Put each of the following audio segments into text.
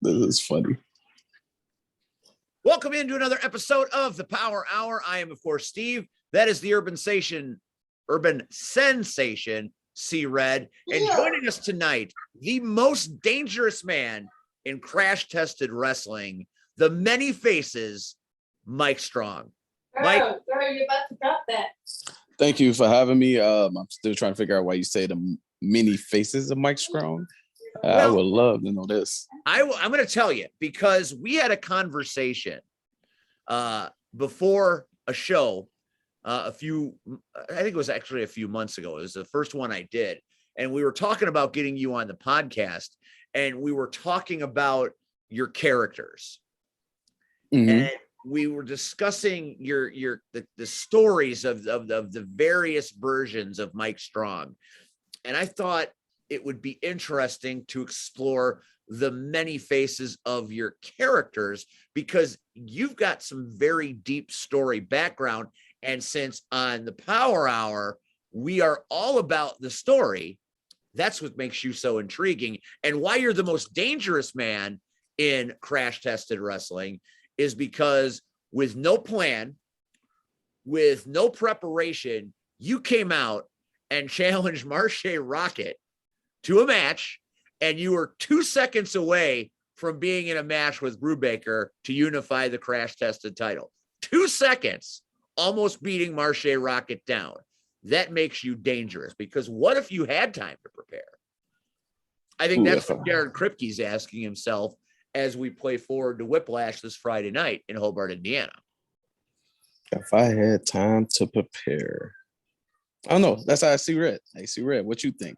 This is funny. Welcome into another episode of the Power Hour. I am, of course, Steve. That is the urban sensation, C-Red. And joining us tonight, the most dangerous man in crash-tested wrestling, the many faces, Mike Strong. Mike, you're about to drop that. Thank you for having me. I'm still trying to figure out why you say the many faces of Mike Strong. I would love to know this. I'm going to tell you, because we had a conversation before a show I think it was actually a few months ago. It was the first one I did. And we were talking about getting you on the podcast, and we were talking about your characters. Mm-hmm. And we were discussing the stories of the various versions of Mike Strong. And I thought it would be interesting to explore the many faces of your characters, because you've got some very deep story background. And since on the Power Hour, we are all about the story, that's what makes you so intriguing. And why you're the most dangerous man in crash-tested wrestling is because with no plan, with no preparation, you came out and challenged Marshe Rockett to a match, and you were 2 seconds away from being in a match with Brubaker to unify the crash-tested title. 2 seconds, almost beating Marshe Rockett down. That makes you dangerous, because what if you had time to prepare? I think that's what Jared Kripke's asking himself as we play forward to Whiplash this Friday night in Hobart, Indiana. If I had time to prepare. I don't know. That's how I see Red. Hey, see Red, what you think?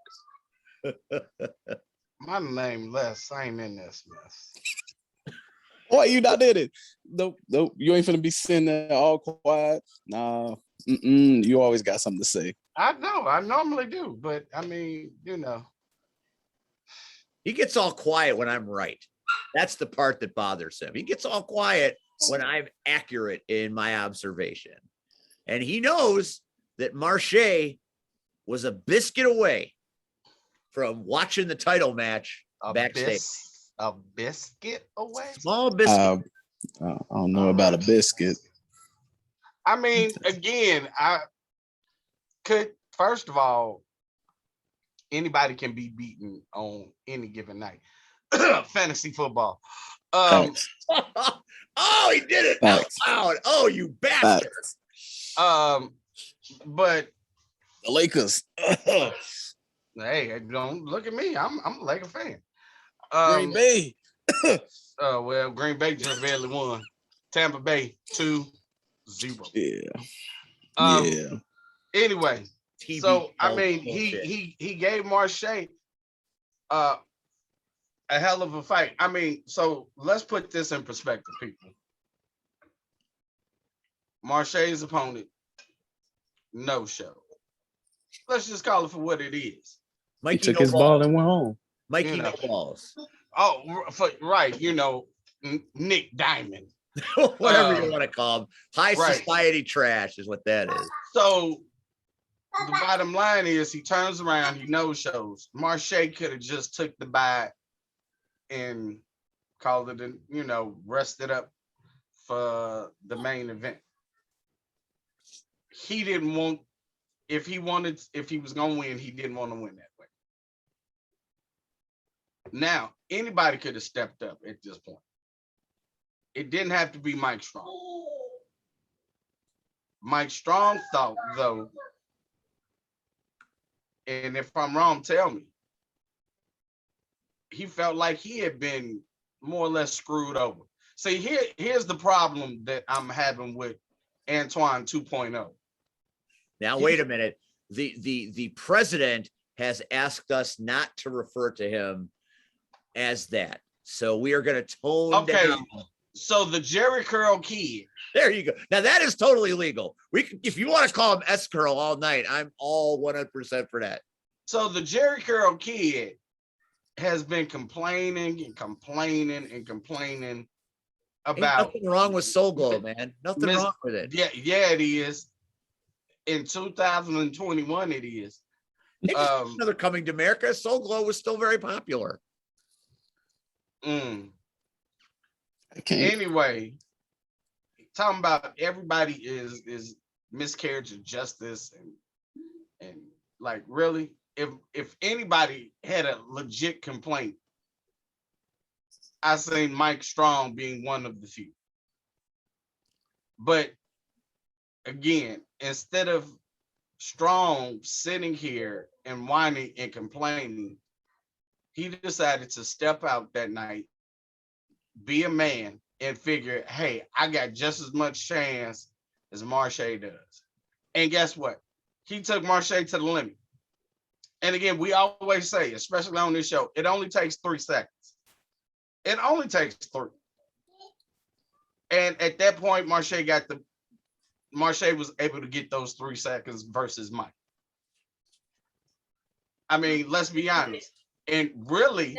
My name Les. I ain't in this mess. Why you not in it? Nope. You ain't finna be sitting there all quiet. Nah. You always got something to say. I know. I normally do, but I mean, He gets all quiet when I'm right. That's the part that bothers him. He gets all quiet when I'm accurate in my observation. And he knows that Marshe was a biscuit away from watching the title match backstage. A biscuit away? Small biscuit. I don't know about a biscuit. I mean, again, first of all, anybody can be beaten on any given night. Fantasy football. Oh, he did it out loud. Oh, you bastard. But the Lakers. Hey, don't look at me. I'm a Laker fan. Green Bay. Well, Green Bay just barely won. Tampa Bay 2-0. Yeah. Anyway, so I mean, he gave Marshe a hell of a fight. I mean, so let's put this in perspective, people. Marshe's opponent, no show. Let's just call it for what it is. Mikey took his ball and went home. Mikey no balls. Oh, right. Nick Diamond. Whatever you want to call him. High society trash is what that is. So the bottom line is he turns around, he no shows. Marshe could have just took the bye and called it, rested up for the main event. He didn't want, if he was going to win, he didn't want to win that way. Now, anybody could have stepped up at this point. It didn't have to be Mike Strong. Mike Strong thought, though, and if I'm wrong, tell me, he felt like he had been more or less screwed over. See, here's the problem that I'm having with Antoine 2.0. Now, wait a minute. The president has asked us not to refer to him as that. So we are going to tone down. So the Jerry Curl Kid. There you go. Now that is totally legal. If you want to call him S Curl all night, I'm all 100% for that. So the Jerry Curl Kid has been complaining about. Ain't nothing wrong with Soul Glow, man. Nothing wrong with it. Yeah, it is. In 2021, it is. Another Coming to America. Soul Glow was still very popular. can't. Anyway, talking about everybody is miscarriage of justice and like really, if anybody had a legit complaint, I say Mike Strong being one of the few. But again, instead of Strong sitting here and whining and complaining, he decided to step out that night, be a man, and figure, hey, I got just as much chance as Marshe does. And guess what? He took Marshe to the limit. And again, we always say, especially on this show, it only takes 3 seconds. It only takes 3. And at that point, Marshe was able to get those 3 seconds versus Mike. I mean, let's be honest. And really,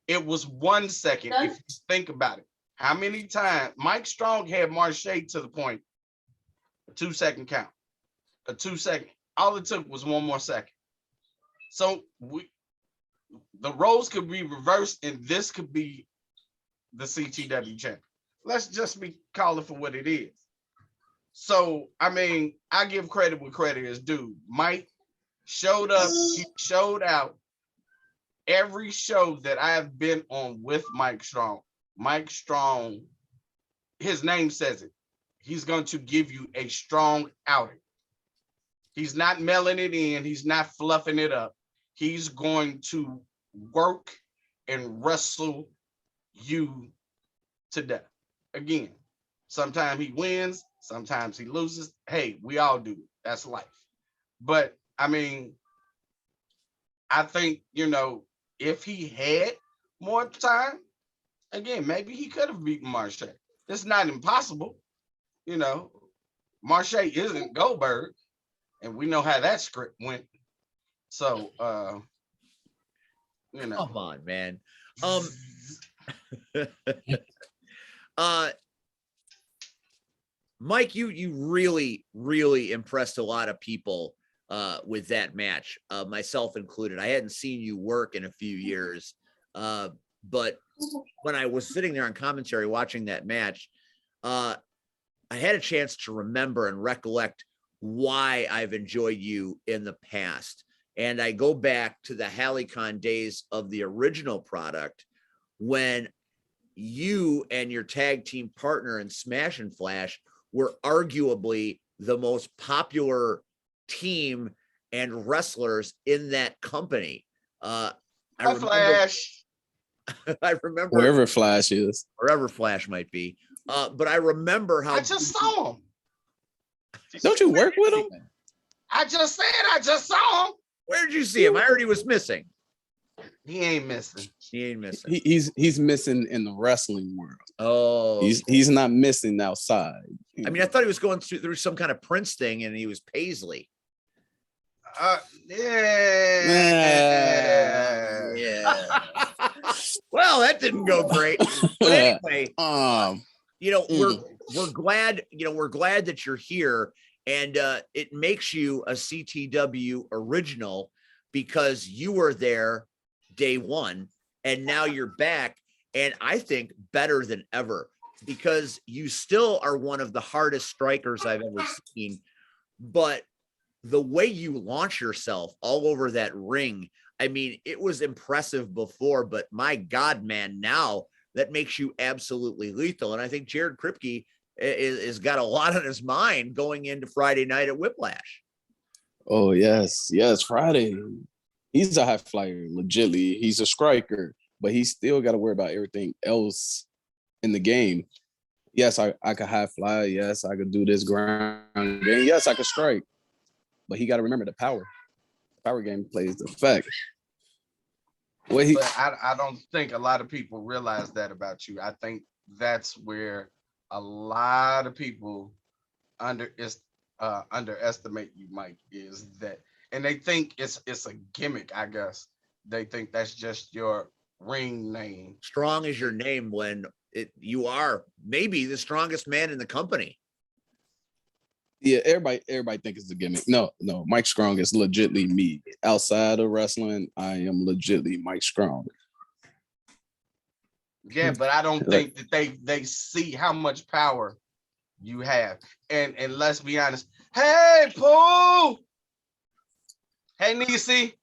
it was 1 second if you think about it. How many times Mike Strong had Marshe to the point, a 2-second count, a 2-second. All it took was 1 more second. So the roles could be reversed, and this could be the CTW champion. Let's just call it for what it is. So, I mean, I give credit where credit is due. Mike showed up, he showed out. Every show that I have been on with Mike Strong, his name says it. He's going to give you a strong outing. He's not mailing it in. He's not fluffing it up. He's going to work and wrestle you to death. Again, sometimes he wins, sometimes he loses. Hey, we all do it. That's life. But I mean, I think, if he had more time, again, maybe he could have beaten Marshe. It's not impossible. Marshe isn't Goldberg, and we know how that script went. So, Come on, man. Mike, you really, really impressed a lot of people with that match, myself included. I hadn't seen you work in a few years, but when I was sitting there on commentary watching that match, I had a chance to remember and recollect why I've enjoyed you in the past. And I go back to the HalleyCon days of the original product when you and your tag team partner in Smash and Flash were arguably the most popular team and wrestlers in that company. I remember, Flash. I remember wherever Flash is, wherever Flash might be. But I remember how I just saw him. Don't you work with him? I just said I just saw him. Where did you see him? I heard he was missing. He ain't missing. He ain't missing. He's missing in the wrestling world. Oh, he's not missing outside. I mean, I thought he was going through some kind of Prince thing, and he was Paisley. Yeah. Well, that didn't go great. But anyway, Mm. we're glad. We're glad that you're here, and it makes you a CTW original because you were there day one, and now you're back, and I think better than ever because you still are one of the hardest strikers I've ever seen. But the way you launch yourself all over that ring, I mean, it was impressive before, but my God, man, now that makes you absolutely lethal. And I think Jared Kripke is got a lot on his mind going into Friday night at Whiplash. Oh, yes, Friday. He's a high flyer, legitly. He's a striker, but he's still got to worry about everything else in the game. Yes, I could high fly. Yes, I could do this ground game. Yes, I could strike. But he got to remember the power. The power game plays the effect. But I don't think a lot of people realize that about you. I think that's where a lot of people underestimate you, Mike, is that, and they think it's a gimmick, I guess. They think that's just your ring name. Strong is your name when you are maybe the strongest man in the company. Yeah, everybody thinks it's a gimmick. No, Mike Strong is legitly me. Outside of wrestling, I am legitly Mike Strong. Yeah, but I don't think that they see how much power you have. And let's be honest. Hey, Pooh. Hey, Nisi.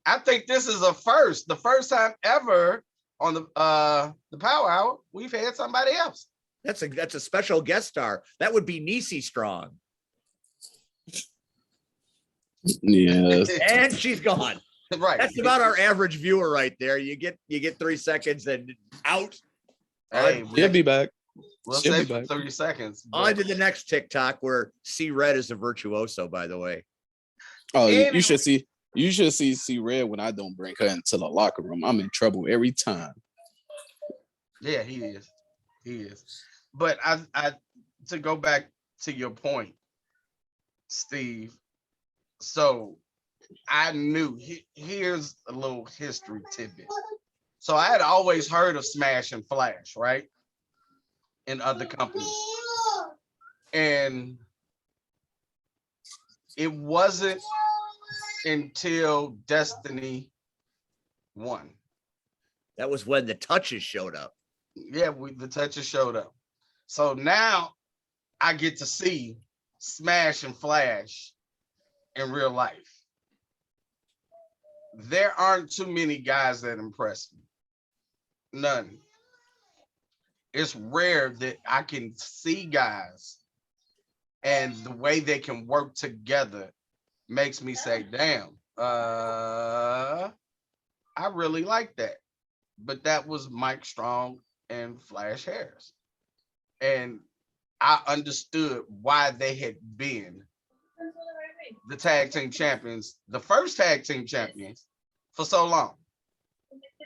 I think this is a first. The first time ever on the Power Hour we've had somebody else. That's a special guest star. That would be Nisi Strong. Yes. And she's gone. Right. That's about our average viewer right there. You get 3 seconds and out. Hey, She'll be back. we'll she'll say be for back. 30 seconds. On to the next TikTok where C Red is a virtuoso, by the way. Oh, Anyway. you should see Red when I don't bring her into the locker room. I'm in trouble every time. Yeah, he is. He is. But I to go back to your point, Steve. So I knew here's a little history tidbit. So I had always heard of Smash and Flash, right? In other companies. And it wasn't until Destiny 1. That was when the touches showed up. Yeah, the touches showed up. So now I get to see Smash and Flash in real life. There aren't too many guys that impress me. None. It's rare that I can see guys and the way they can work together makes me say, damn, I really like that. But that was Mike Strong and Flash Harris. And I understood why they had been the tag team champions, the first tag team champions for so long.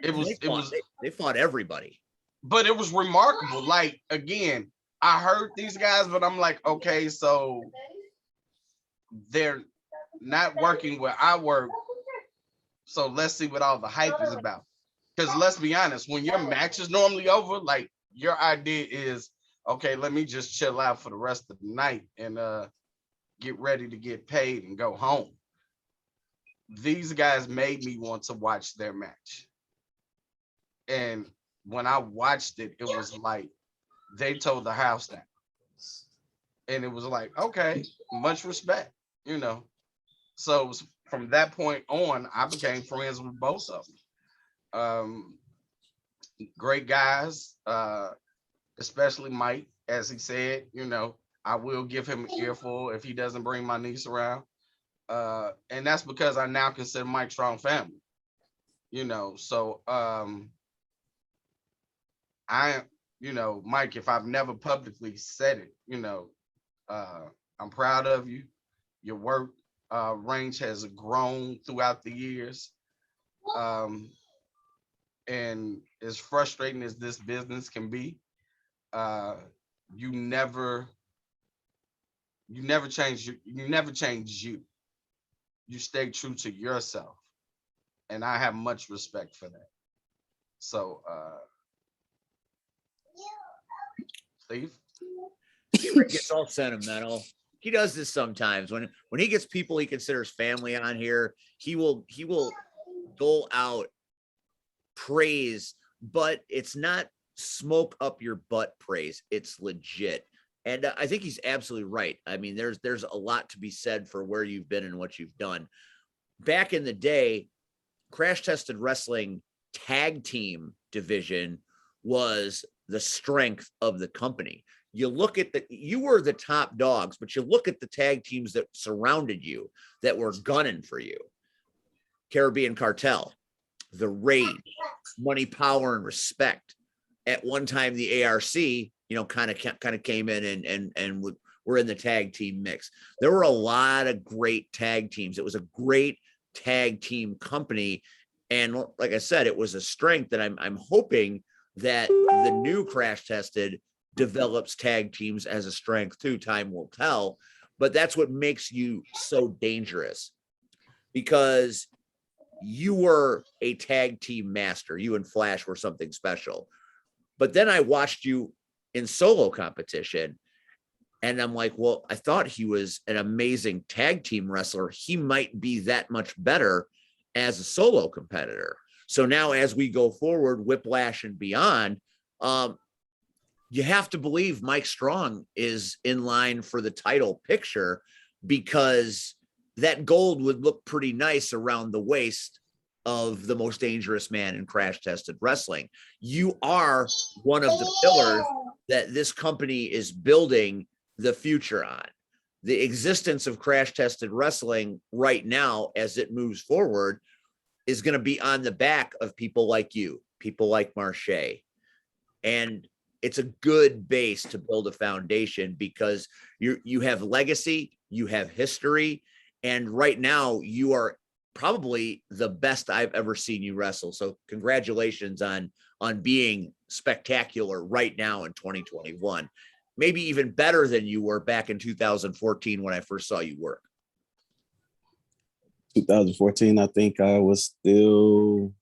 They fought everybody. But it was remarkable. Like, again, I heard these guys, but I'm like, okay, so they're not working where I work. So let's see what all the hype is about. Because let's be honest, when your match is normally over, like your idea is, okay, let me just chill out for the rest of the night and get ready to get paid and go home. These guys made me want to watch their match. And when I watched it, it was like they told the house down. And it was like, okay, much respect, you know. So from that point on, I became friends with both of them. Great guys, especially Mike, as he said, you know, I will give him an earful if he doesn't bring my niece around. And that's because I now consider Mike Strong family, you know. So you know, Mike, if I've never publicly said it, you know, I'm proud of you. Your work range has grown throughout the years. And as frustrating as this business can be, you never change you. You stay true to yourself. And I have much respect for that. So Steve? He gets all sentimental. He does this sometimes when he gets people he considers family on here. He will dole out praise, but it's not smoke up your butt praise. It's legit. And I think he's absolutely right. I mean, there's a lot to be said for where you've been and what you've done. Back in the day, Crash Tested Wrestling tag team division was the strength of the company. You look at you were the top dogs, but you look at the tag teams that surrounded you that were gunning for you. Caribbean Cartel, The Rage, Money, Power, and Respect. At one time, the ARC, you know, kind of came in and were in the tag team mix. There were a lot of great tag teams. It was a great tag team company. And like I said, it was a strength that I'm hoping that the new Crash Tested develops tag teams as a strength too. Time will tell, but that's what makes you so dangerous, because you were a tag team master. You and Flash were something special. But then I watched you in solo competition and I'm like, well, I thought he was an amazing tag team wrestler. He might be that much better as a solo competitor. So now as we go forward, Whiplash and beyond, you have to believe Mike Strong is in line for the title picture, because that gold would look pretty nice around the waist of the most dangerous man in Crash Tested Wrestling. You are one of the pillars that this company is building the future on. The existence of Crash Tested Wrestling right now, as it moves forward, is going to be on the back of people like you, people like Marche. And it's a good base to build a foundation, because you have legacy, you have history, and right now you are probably the best I've ever seen you wrestle. So congratulations on being spectacular right now in 2021. Maybe even better than you were back in 2014 when I first saw you work. 2014, I think I was still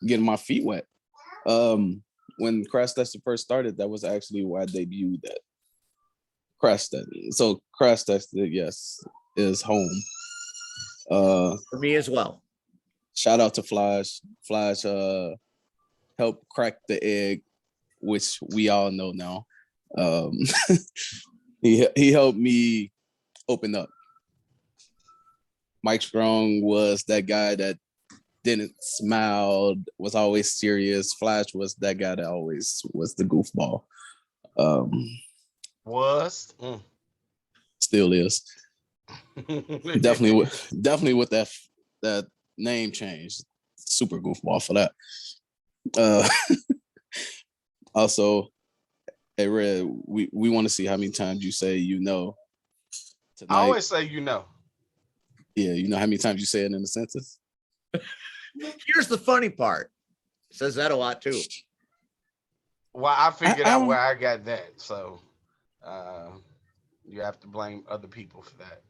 getting my feet wet. When Crash Tested first started, that was actually where I debuted at Crash Tested. So Crash Tested, yes, is home. For me as well. Shout out to Flash. Flash helped crack the egg, which we all know now. He helped me open up. Mike Strong was that guy that didn't smile, was always serious. Flash was that guy that always was the goofball. Still is. definitely with that name change. Super goofball for that. Also, hey Red, we want to see how many times you say tonight. I always say Yeah, you know how many times you say it in the sentence? Here's the funny part. It says that a lot too. Well, I figured out where I got that. So you have to blame other people for that.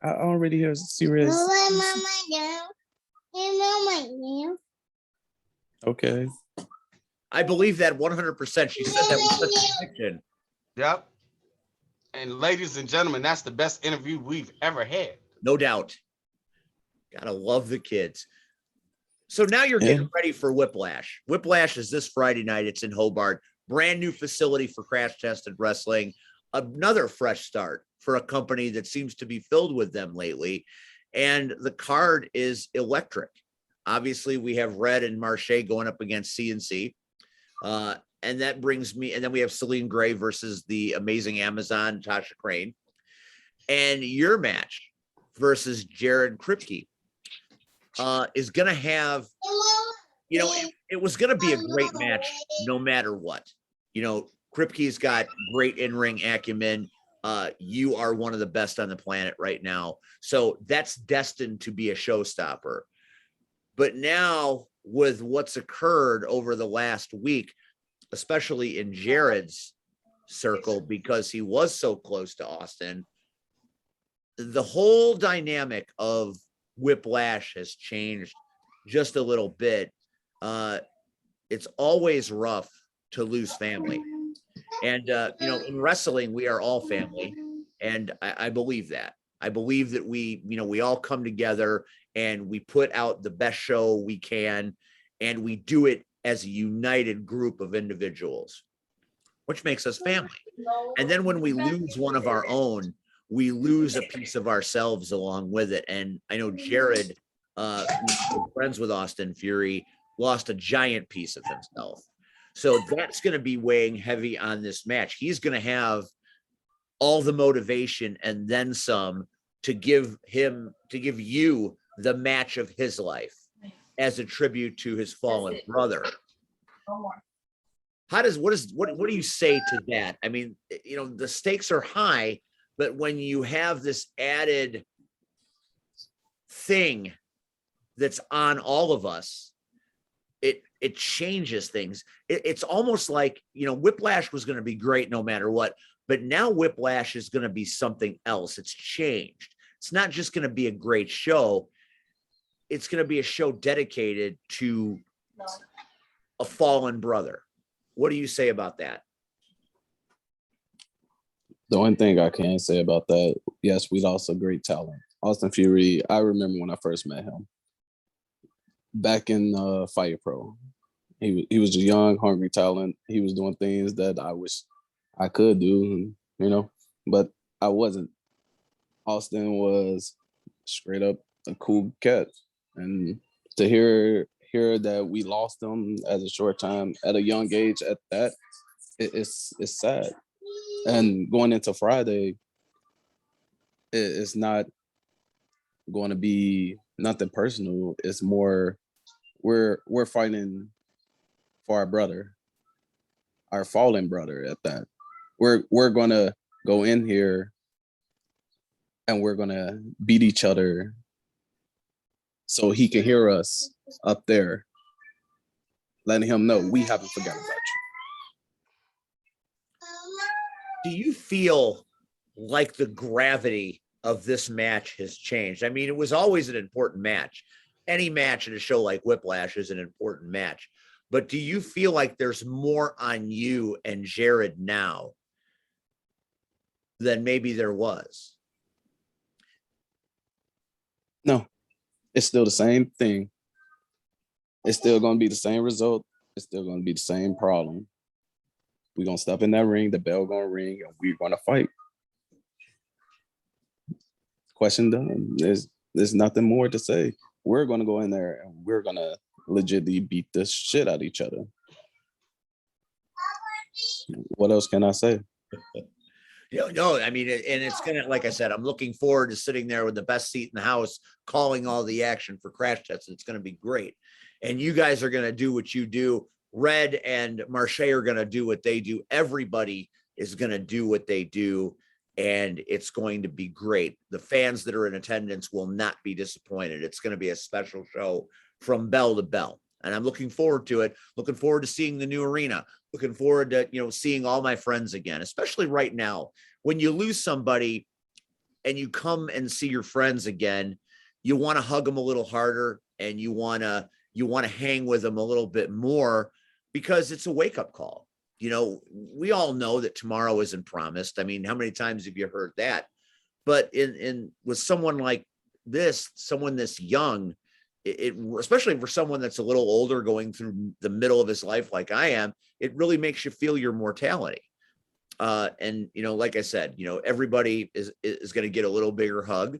I already hear serious. Okay. I believe that 100%. She said that with such conviction. Yep. And ladies and gentlemen, that's the best interview we've ever had. No doubt. Gotta love the kids. So now you're getting ready for Whiplash. Whiplash is this Friday night. It's in Hobart. Brand new facility for Crash Tested Wrestling. Another fresh start for a company that seems to be filled with them lately. And the card is electric. Obviously, we have Red and Marche going up against CNC. And that brings me, and then we have Celine Gray versus the amazing Amazon, Tasha Crane. And your match versus Jared Kripke is going to have, it was going to be a great match no matter what. Kripke's got great in-ring acumen. You are one of the best on the planet right now. So that's destined to be a showstopper. But now with what's occurred over the last week, especially in Jared's circle, because he was so close to Austin, the whole dynamic of Whiplash has changed just a little bit. It's always rough to lose family. And, in wrestling, we are all family. And I believe that. I believe that we all come together and we put out the best show we can, and we do it as a united group of individuals, which makes us family. And then when we lose one of our own, we lose a piece of ourselves along with it. And I know Jared, friends with Austin Fury, lost a giant piece of himself. So that's going to be weighing heavy on this match. He's going to have all the motivation and then some to give you the match of his life as a tribute to his fallen brother. What do you say to that? I mean, the stakes are high, but when you have this added thing that's on all of us, it changes things. It's almost like, Whiplash was going to be great no matter what, but now Whiplash is going to be something else. It's changed. It's not just going to be a great show. It's going to be a show dedicated to a fallen brother. What do you say about that? The only thing I can say about that, yes, we lost a great talent. Austin Fury, I remember when I first met him back in Fire Pro. He was a young, hungry talent. He was doing things that I wish I could do, but I wasn't. Austin was straight up a cool cat, and to hear that we lost him at a short time, at a young age, at that, it's sad. And going into Friday, it's not going to be nothing personal. It's more we're fighting for our brother, our fallen brother at that. We're gonna go in here and we're gonna beat each other so he can hear us up there, letting him know we haven't forgotten about Do you feel like the gravity of this match has changed? I mean, it was always an important match. Any match in a show like Whiplash is an important match. But do you feel like there's more on you and Jared now than maybe there was? you. No, it's still the same thing. It's still gonna be the same result. It's still gonna be the same problem. We're gonna step in that ring, the bell gonna ring, and we're gonna fight. Question done. There's nothing more to say. We're gonna go in there and we're gonna legitimately beat the shit out of each other. What else can I say? No, I mean, and it's gonna, like I said, I'm looking forward to sitting there with the best seat in the house, calling all the action for Crash Tests. It's gonna be great. And you guys are gonna do what you do. Red and Marche are gonna do what they do. Everybody is gonna do what they do, and it's going to be great. The fans that are in attendance will not be disappointed. It's gonna be a special show from bell to bell. And I'm looking forward to it. Looking forward to seeing the new arena. Looking forward to, seeing all my friends again, especially right now. When you lose somebody and you come and see your friends again, you want to hug them a little harder, and you want to hang with them a little bit more, because it's a wake-up call. We all know that tomorrow isn't promised. I mean, how many times have you heard that? But in with someone like this, someone this young, it especially for someone that's a little older, going through the middle of his life like I am, it really makes you feel your mortality. And like I said, everybody is going to get a little bigger hug,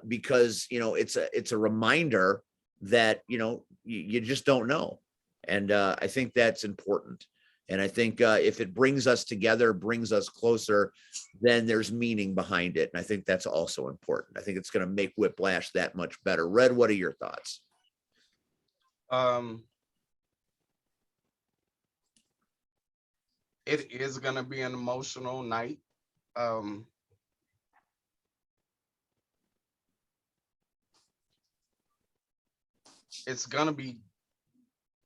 because it's a reminder that you just don't know. And I think that's important. And I think if it brings us together, brings us closer, then there's meaning behind it. And I think that's also important. I think it's going to make Whiplash that much better. Red, what are your thoughts? It is gonna be an emotional night. It's gonna be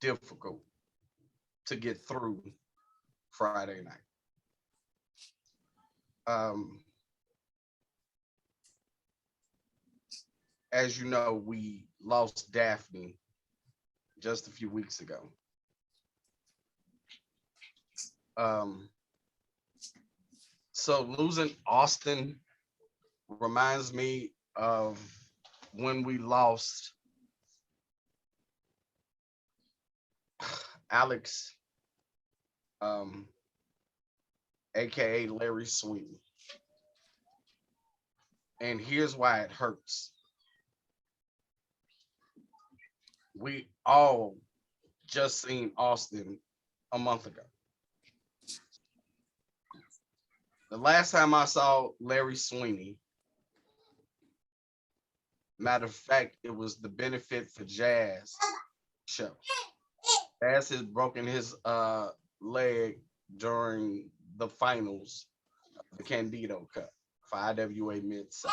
difficult to get through Friday night. As you know, we lost Daphne just a few weeks ago. So losing Austin reminds me of when we lost Alex, aka Larry Sweeney. And here's why it hurts. We all just seen Austin a month ago. The last time I saw Larry Sweeney, matter of fact, it was the Benefit for Jazz show. Jazz has broken his leg during the finals of the Candido Cup for IWA Mid-South.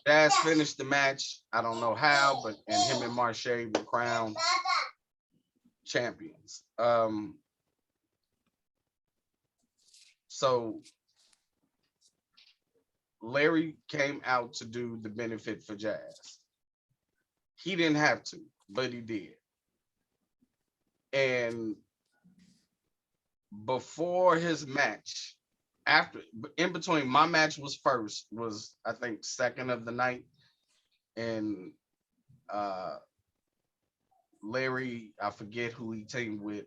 Jazz finished the match. I don't know how, but and him and Marche were crowned champions. So Larry came out to do the Benefit for Jazz. He didn't have to, but he did. And before his match, after, in between, my match was first, was I think second of the night, and Larry, I forget who he teamed with,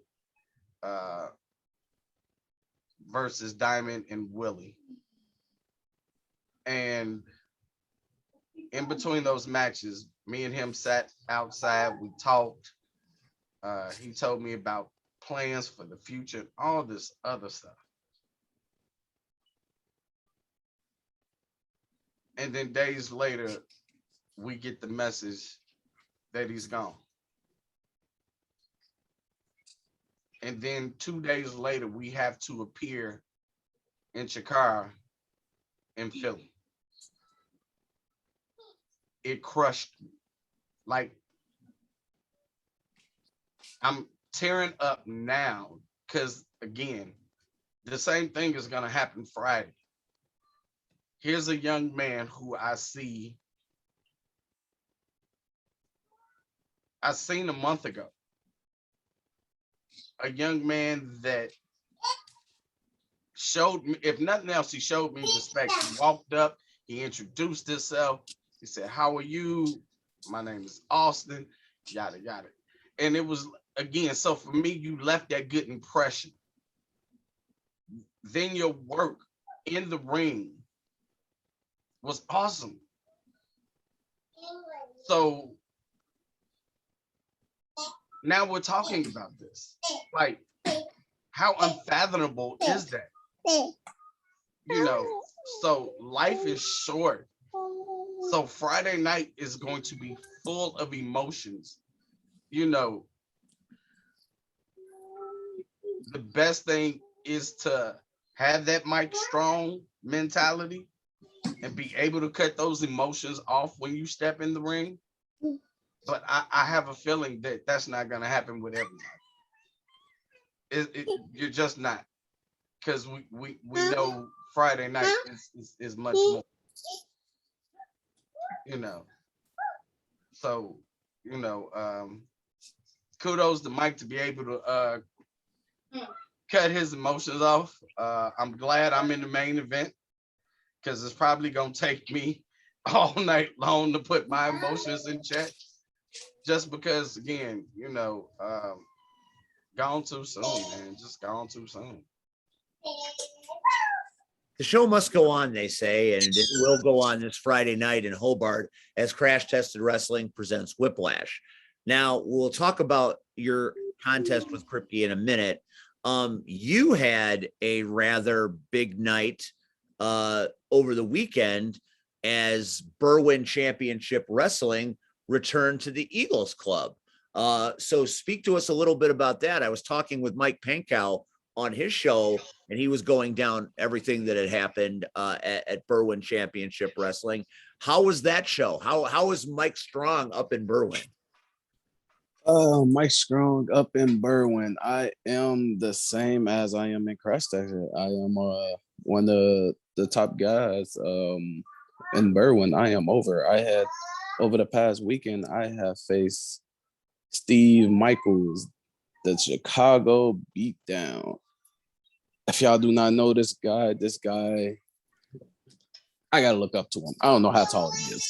versus Diamond and Willie. And in between those matches, me and him sat outside, we talked. He told me about plans for the future, all this other stuff. And then days later, we get the message that he's gone. And then 2 days later, we have to appear in Chikara in Philly. It crushed me. Like, I'm tearing up now because, again, the same thing is going to happen Friday. Here's a young man who I seen a month ago. A young man that showed me, if nothing else, he showed me respect. He walked up, he introduced himself. He said, "How are you? My name is Austin," yada, yada. And it was, again, so for me, you left that good impression. Then your work in the ring was awesome. So now we're talking about this. Like, how unfathomable is that? You know, so life is short. So Friday night is going to be full of emotions. You know, the best thing is to have that Mike Strong mentality and be able to cut those emotions off when you step in the ring. But I have a feeling that that's not going to happen with everybody. You're just not, because we know Friday night is much more. You know, so kudos to Mike to be able to cut his emotions off. I'm glad I'm in the main event, because it's probably gonna take me all night long to put my emotions in check. Just because, again, gone too soon, man. Just gone too soon. The show must go on, they say, and it will go on this Friday night in Hobart as Crash Tested Wrestling presents Whiplash. Now, we'll talk about your contest with Kripke in a minute. You had a rather big night over the weekend as Berwyn Championship Wrestling returned to the Eagles Club. So speak to us a little bit about that. I was talking with Mike Pankow on his show, and he was going down everything that had happened at Berwyn Championship Wrestling. How was that show? How is Mike Strong up in Berwyn? Mike Strong up in Berwyn. I am the same as I am in Crash Tested. I am one of the top guys in Berwyn. I am over the past weekend, I have faced Steve Michaels, the Chicago Beatdown. If y'all do not know this guy, I gotta look up to him. I don't know how tall he is.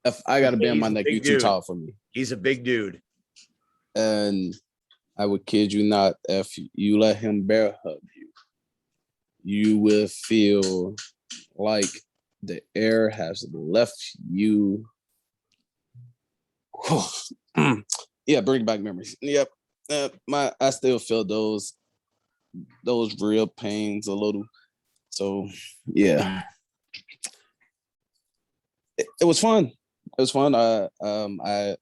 If I gotta bend my neck, you're too tall for me. He's a big dude. And I would kid you not, if you let him bear hug you, you will feel like the air has left you. Yeah, bring back memories. Yep. I still feel those real pains a little. So yeah. It was fun. It was fun. I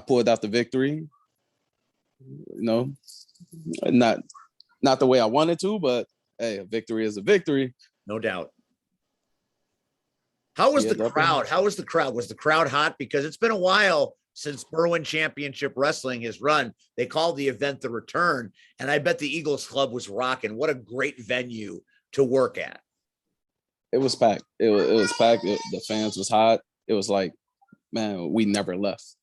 pulled out the victory. Not the way I wanted to, but hey, a victory is a victory. No doubt. How was the crowd? How was the crowd? Was the crowd hot? Because it's been a while since Berwyn Championship Wrestling has run. They called the event The Return, and I bet the Eagles Club was rocking. What a great venue to work at. It was packed. It was packed. The fans was hot. It was like, man, we never left.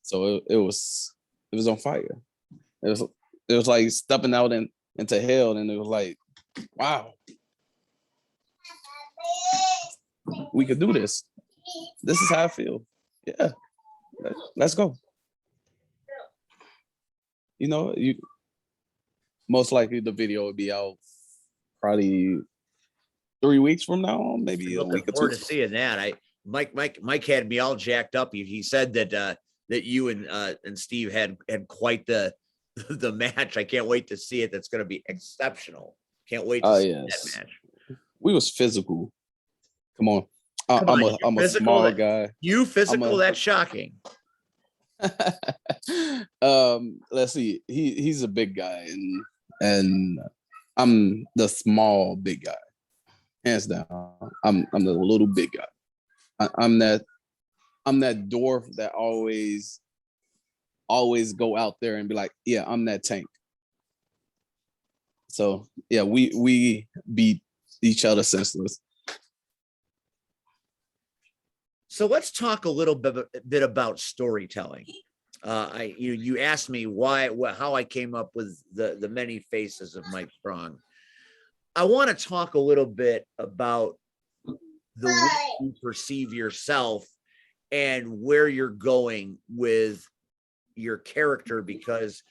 So it was on fire. It was like stepping out into hell, and it was like wow, we could do this. This is how I feel. Yeah, let's go. You know, you most likely the video will be out probably 3 weeks from now, maybe a Looking week or forward two. to seeing that. Mike had me all jacked up. He said that you and Steve had quite the the match. I can't wait to see it. That's going to be exceptional. Can't wait to see Yes. that match. We was physical. Come on. Come on, you're I'm a physical, small that- guy. You physical? That's shocking. Let's see. He's a big guy, and I'm the small big guy. Hands down. I'm the little big guy. I'm that dwarf that always go out there and be like, yeah, I'm that tank. So yeah, we beat each other senseless. So let's talk a little bit about storytelling. You asked me how I came up with the many faces of Mike Strong. I want to talk a little bit about the way you perceive yourself and where you're going with your character, because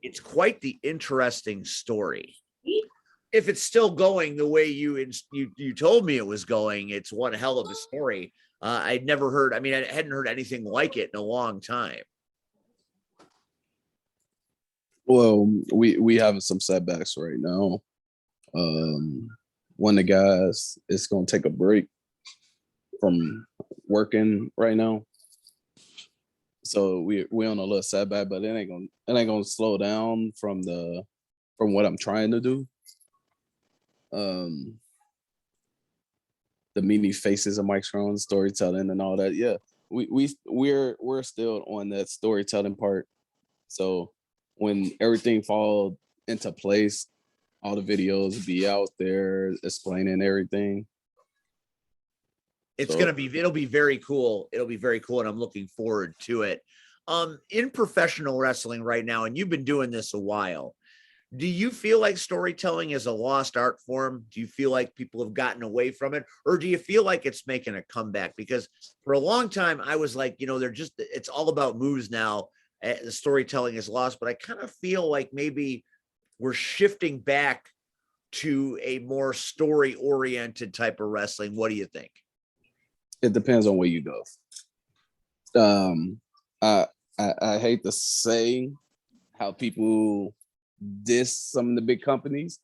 it's quite the interesting story. If it's still going the way you told me it was going, it's one hell of a story. I'd never heard. I mean, I hadn't heard anything like it in a long time. Well, we having some setbacks right now. One of the guys is gonna take a break from working right now. So we on a little setback, but it ain't gonna slow down from what I'm trying to do. The many faces of Mike Strong, storytelling and all that. Yeah, we're still on that storytelling part. So when everything falls into place, all the videos be out there explaining everything. It'll be very cool. It'll be very cool, and I'm looking forward to it. In professional wrestling right now, and you've been doing this a while, do you feel like storytelling is a lost art form? Do you feel like people have gotten away from it, or do you feel like it's making a comeback? Because for a long time, I was like, it's all about moves now. The storytelling is lost, but I kind of feel like maybe we're shifting back to a more story-oriented type of wrestling. What do you think? It depends on where you go. I hate to say how people diss some of the big companies.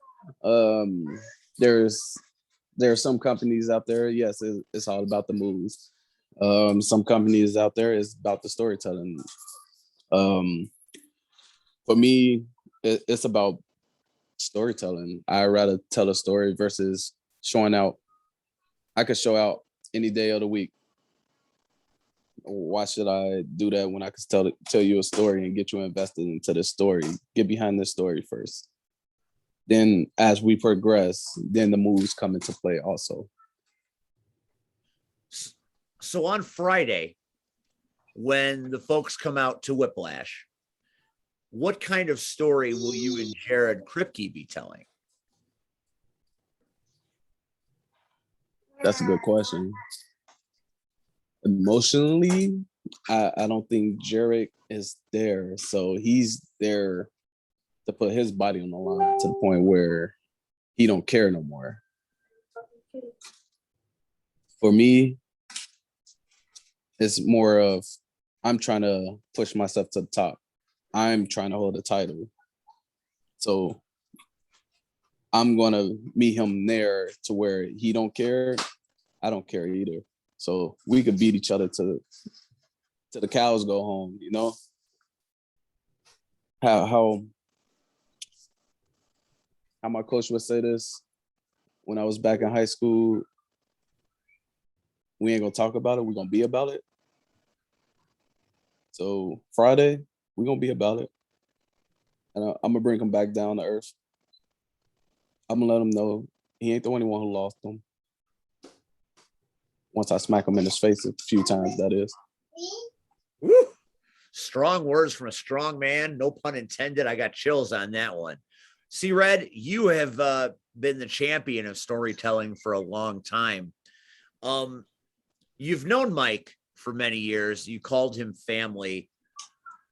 There's some companies out there. Yes, it's all about the moves. Some companies out there is about the storytelling. For me, it's about storytelling. I rather tell a story versus showing out. I could show out any day of the week. Why should I do that when I could tell you a story and get you invested into the story? Get behind the story first. Then as we progress, then the moves come into play also. So on Friday, when the folks come out to Whiplash, what kind of story will you and Jared Kripke be telling? That's a good question. Emotionally, I don't think Jared is there. So he's there to put his body on the line to the point where he don't care no more. For me, it's more of I'm trying to push myself to the top. I'm trying to hold the title. So I'm gonna meet him there to where he don't care. I don't care either. So we could beat each other to the cows go home, you know? How my coach would say this when I was back in high school, we ain't gonna talk about it, we're gonna be about it. So Friday, we're gonna be about it. And I'm gonna bring him back down to earth. I'm gonna let him know he ain't the only one who lost him. Once I smack him in his face a few times, that is. Woo! Strong words from a strong man. No pun intended. I got chills on that one. C-Red, you have been the champion of storytelling for a long time. You've known Mike for many years. You called him family.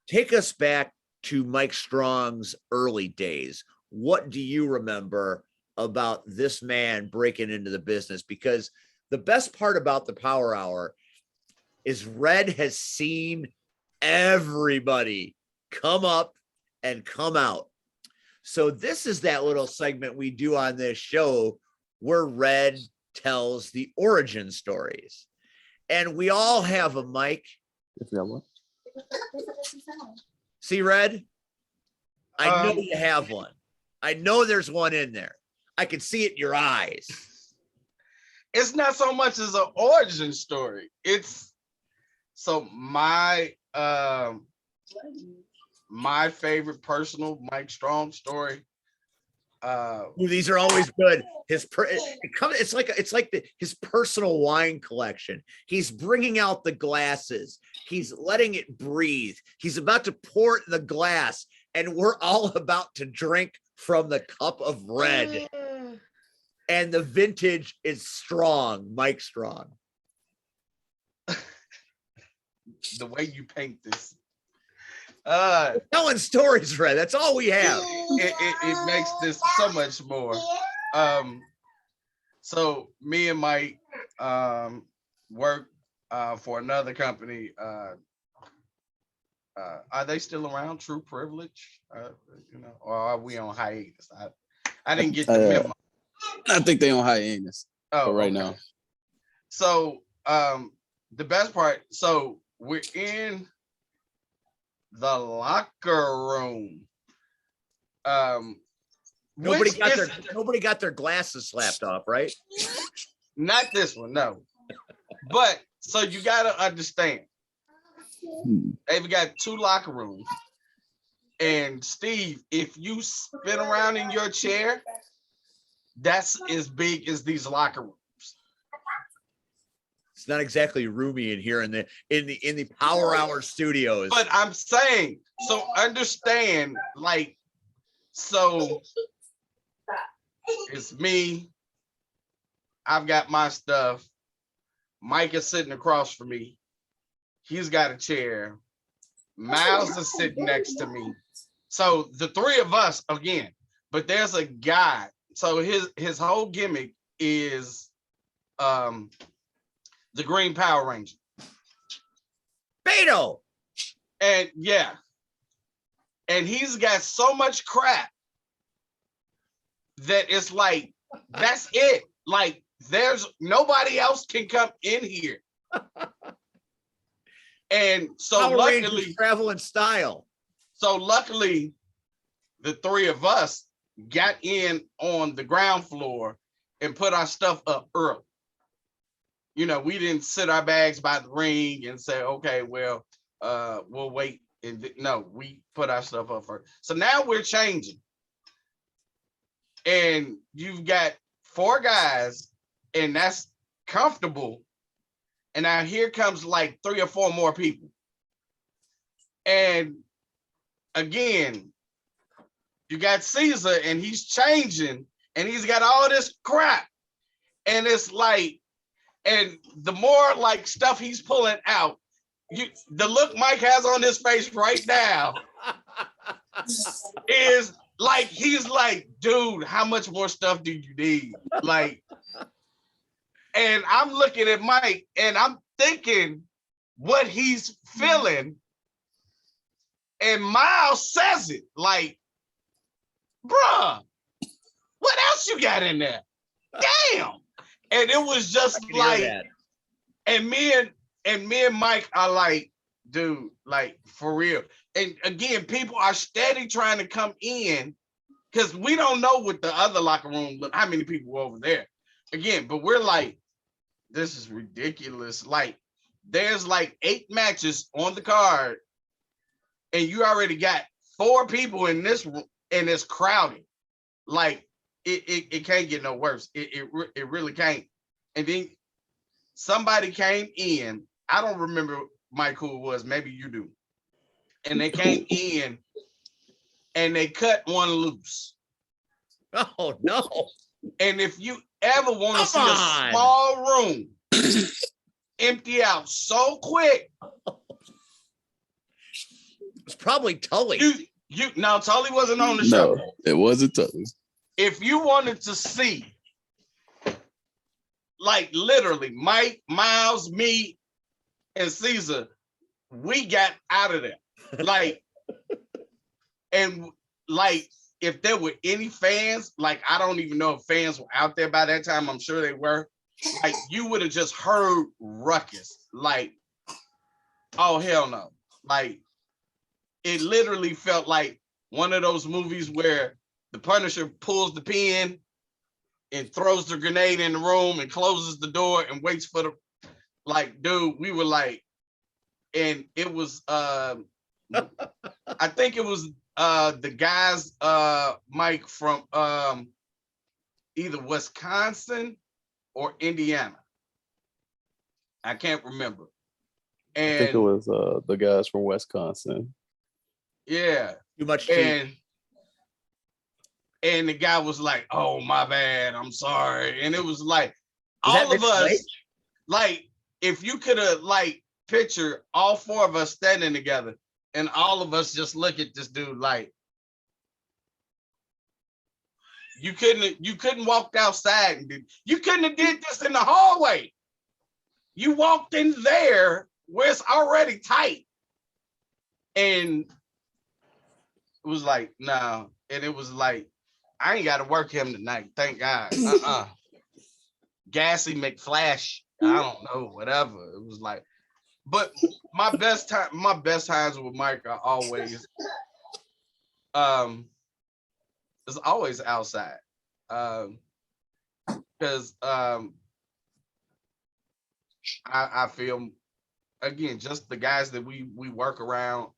Take us back to Mike Strong's early days. What do you remember about this man breaking into the business? Because the best part about the Power Hour is Red has seen everybody come up and come out. So this is that little segment we do on this show where Red tells the origin stories. And we all have a Mike. See, Red? I know you have one. I know there's one in there. I can see it in your eyes. It's not so much as an origin story. It's so my favorite personal Mike Strong story. These are always good. It's like his personal wine collection. He's bringing out the glasses. He's letting it breathe. He's about to pour it in the glass, and we're all about to drink from the cup of Red. And the vintage is Strong, Mike Strong. The way you paint this. Telling stories, Red. That's all we have. It makes this so much more. So me and Mike work for another company. Are they still around? True Privilege, or are we on hiatus? I didn't get the memo. I think they on hiatus. Oh, right okay. now. So the best part. So we're in the locker room. Nobody got their glasses slapped off, right? Not this one, no. But so you gotta understand, they've got 2 locker rooms. And Steve, if you spin around in your chair, that's as big as these locker rooms. It's not exactly roomy in here in the Power Hour studios. But I'm saying, so understand, like, so it's me. I've got my stuff. Mike is sitting across from me. He's got a chair. Miles is sitting next to me. So the 3 of us again, but there's a guy. So his whole gimmick is the Green Power Ranger. Beto. And yeah. And he's got so much crap that it's like, that's it. Like, there's nobody else can come in here. And so Power luckily, Rangers travel in style. So luckily, the 3 of us got in on the ground floor and put our stuff up early. You know, we didn't sit our bags by the ring and say, okay, well, we'll wait. No, we put our stuff up first. So now we're changing. And you've got 4 guys, and that's comfortable. And now here comes like 3 or 4 more people. And again, you got Caesar, and he's changing, and he's got all this crap. And it's like, and the more like stuff he's pulling out, the look Mike has on his face right now is like, he's like, dude, how much more stuff do you need? Like, and I'm looking at Mike and I'm thinking what he's feeling. And Miles says it like, bruh, what else you got in there? Damn. And it was just like, and me and Mike are like, dude, like for real. And again, people are steady trying to come in because we don't know what the other locker room look, how many people were over there. Again, but we're like, this is ridiculous. Like, there's like 8 matches on the card, and you already got 4 people in this room, and it's crowded. Like, it can't get no worse. It really can't. And then somebody came in. I don't remember, Mike, who it was. Maybe you do. And they came in, and they cut one loose. Oh no! And if you ever want to see Come a on. small room empty out so quick, It's probably Tully. now Tully wasn't on the show. No, it wasn't Tully. If you wanted to see, like literally, Mike, Miles, me, and Caesar, we got out of there. Like, and like, if there were any fans, like I don't even know if fans were out there by that time. I'm sure they were. Like, you would have just heard ruckus. Like, oh hell no! Like, it literally felt like one of those movies where the Punisher pulls the pin and throws the grenade in the room and closes the door and waits for the, like, dude, we were like, and it was, I think it was the guys, Mike, from either Wisconsin or Indiana. I can't remember. And I think it was the guys from Wisconsin. yeah. Too much cheese. And the guy was like, "Oh, my bad. I'm sorry." And it was like, Was that all of Mitch us, Blake? like, if you could have like picture all four of us standing together and all of us just look at this dude like, you couldn't walk outside and you couldn't have did this in the hallway. You walked in there where it's already tight. And it was like, no. And it was like, I ain't got to work him tonight. Thank God. Gassy McFlash. I don't know, whatever. It was like, but my best times with Mike are always, it's always outside. Because I feel, again, just the guys that we work around,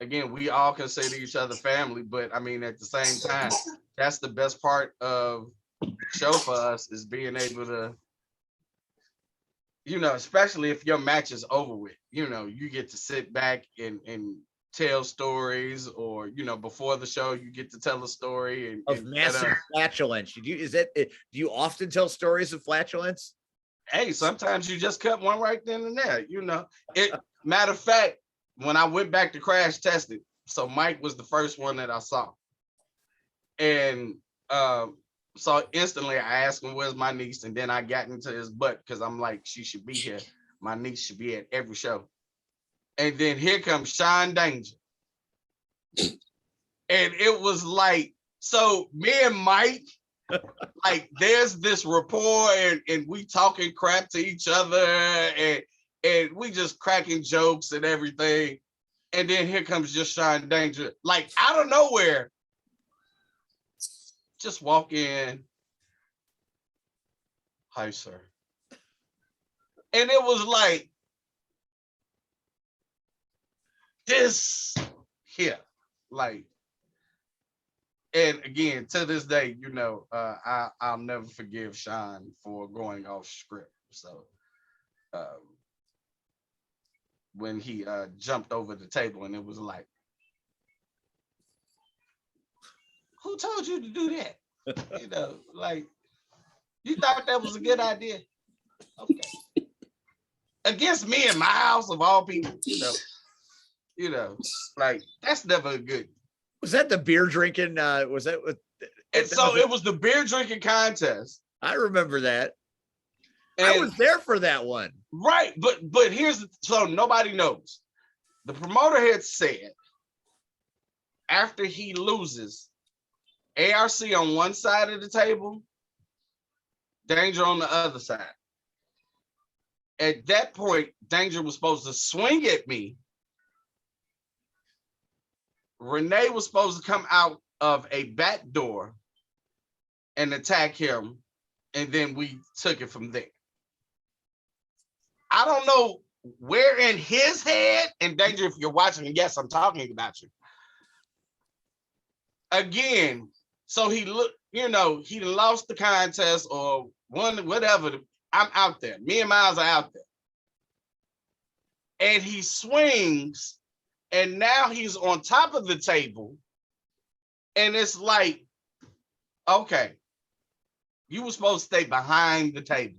again, we all consider each other family, but I mean, at the same time, that's the best part of the show for us, is being able to, you know, especially if your match is over with, you know, you get to sit back and tell stories, or, you know, before the show, you get to tell a story Of massive flatulence. Do you often tell stories of flatulence? Hey, sometimes you just cut one right then and there, you know. Matter of fact, when I went back to crash tested, so Mike was the first one that I saw. And so instantly I asked him, where's my niece? And then I got into his butt because I'm like, she should be here. My niece should be at every show. And then here comes Sean Danger. And it was like, so me and Mike, like, there's this rapport, and we talking crap to each other, and we just cracking jokes and everything. And then here comes just Sean Danger, like out of nowhere. Just walk in. Hi, sir. And it was like, this here, like, and again, to this day, you know, I'll never forgive Sean for going off script. So when he jumped over the table, and it was like, who told you to do that? You know, like, you thought that was a good idea? Okay. Against me and Miles, of all people, you know, like, that's never a good. Was that the beer drinking? Was that with? And so it was the beer drinking contest. I remember that. And, I was there for that one. Right, but here's so nobody knows. The promoter had said, after he loses, ARC on one side of the table, Danger on the other side. At that point, Danger was supposed to swing at me. Renee was supposed to come out of a back door and attack him, and then we took it from there. I don't know where in his head, and Danger, if you're watching, yes, I'm talking about you. Again, so he looked, you know, he lost the contest or won, whatever. I'm out there. Me and Miles are out there. And he swings, and now he's on top of the table. And it's like, Okay, you were supposed to stay behind the table.